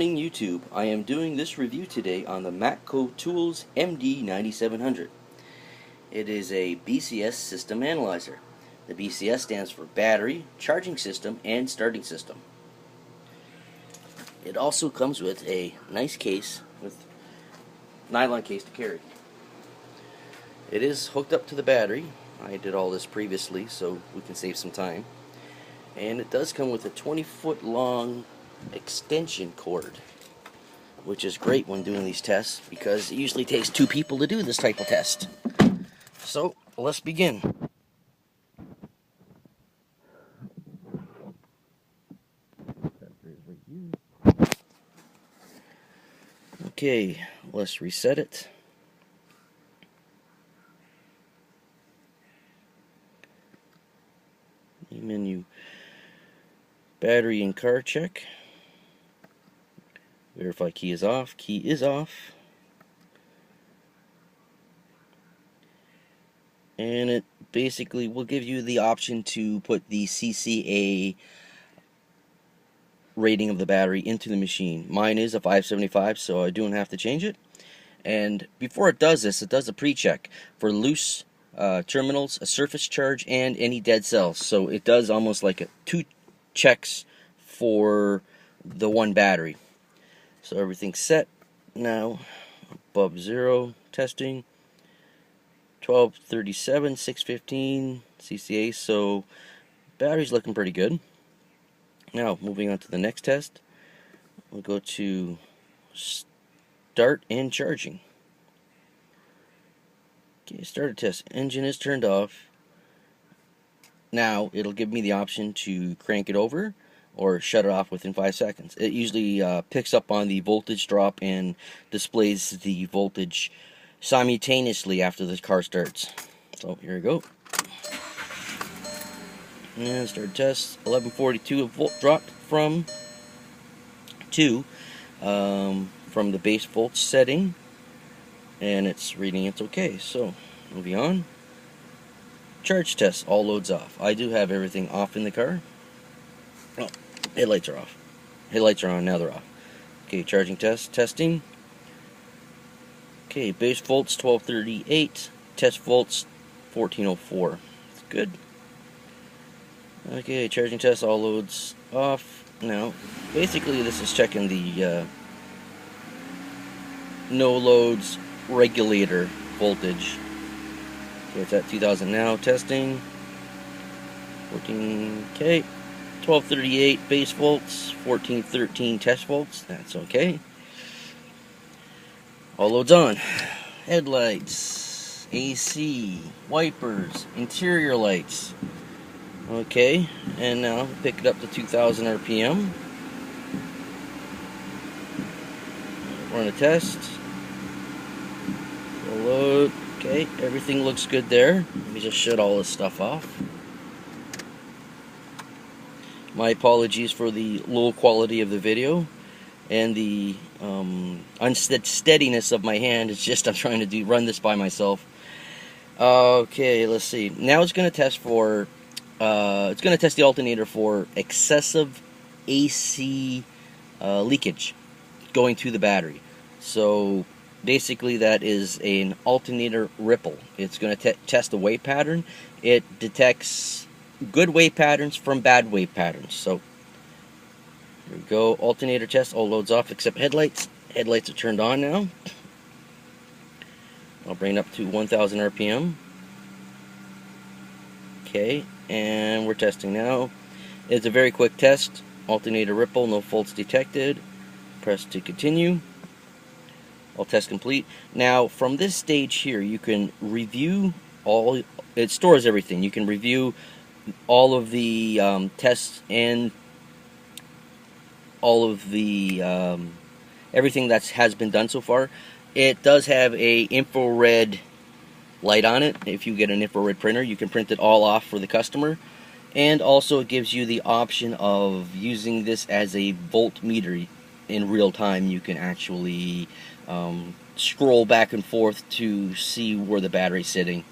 Morning YouTube. I am doing this review today on the Matco Tools MD9700. It is a BCS system analyzer. The BCS stands for Battery, Charging System, and Starting System. It also comes with a nice case with nylon case to carry. It is hooked up to the battery. I did all this previously so we can save some time. And it does come with a 20-foot long extension cord, which is great when doing these tests because it usually takes two people to do this type of test. So let's begin. Okay, let's reset it. Menu, battery and car check. Verify key is off. Key is off. And it basically will give you the option to put the CCA rating of the battery into the machine. Mine is a 575, so I don't have to change it. And before it does this, it does a pre-check for loose terminals, a surface charge, and any dead cells. So it does almost like two checks for the one battery. So everything's set now. Above zero, testing. 1237, 615 CCA. So battery's looking pretty good. Now moving on to the next test, we'll go to start and charging. Okay, starter test. Engine is turned off. Now it'll give me the option to crank it over or shut it off within 5 seconds. It usually picks up on the voltage drop and displays the voltage simultaneously after the car starts. So here we go. And start test. 1142 volt dropped from 2 from the base volt setting, and it's reading it's okay. So moving on. Charge test. All loads off. I do have everything off in the car. Oh, headlights are off. Headlights are on, now they're off. Okay, charging test. Testing. Okay, base volts 1238. Test volts 1404. That's good. Okay, charging test. All loads off. Now, basically this is checking the no loads regulator voltage. Okay, it's at 2000 now. Testing. 14K. 1238 base volts. 1413 test volts. That's okay. All loads on. Headlights. AC. Wipers. Interior lights. Okay, and now pick it up to 2000 RPM. Run a test. Load. Okay, everything looks good there. Let me just shut all this stuff off. My apologies for the low quality of the video and the unsteadiness of my hand. It's just I'm trying to run this by myself. Okay, let's see. Now it's going to test for. It's going to test the alternator for excessive AC leakage going to the battery. So basically that is an alternator ripple. It's going to test the wave pattern. It detects good wave patterns from bad wave patterns. So here we go. Alternator test. All loads off except headlights. Headlights are turned on now. I'll bring it up to 1000 RPM. Okay, and we're testing now. It's a very quick test. Alternator ripple, no faults detected. Press to continue. All test complete. Now, from this stage here, you can review all. It stores everything. You can review all of the tests and all of the everything that has been done so far. It does have a infrared light on it. If you get an infrared printer, you can print it all off for the customer. And also it gives you the option of using this as a voltmeter in real time. You can actually scroll back and forth to see where the battery's sitting.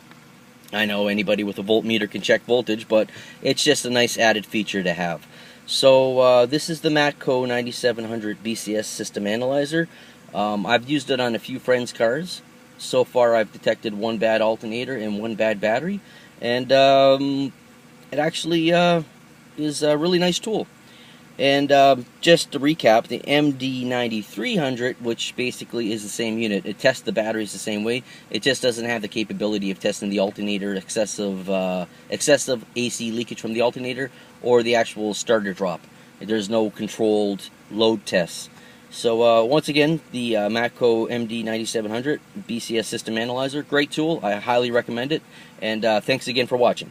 I know anybody with a voltmeter can check voltage, but it's just a nice added feature to have. So this is the Matco 9700 BCS system analyzer. I've used it on a few friends' cars. So far I've detected one bad alternator and one bad battery, and it actually is a really nice tool. And just to recap, the md9300, which basically is the same unit, it tests the batteries the same way. It just doesn't have the capability of testing the alternator, excessive AC leakage from the alternator, or the actual starter drop. There's no controlled load tests. So once again, the Matco md9700 BCS system analyzer, great tool. I highly recommend it. And thanks again for watching.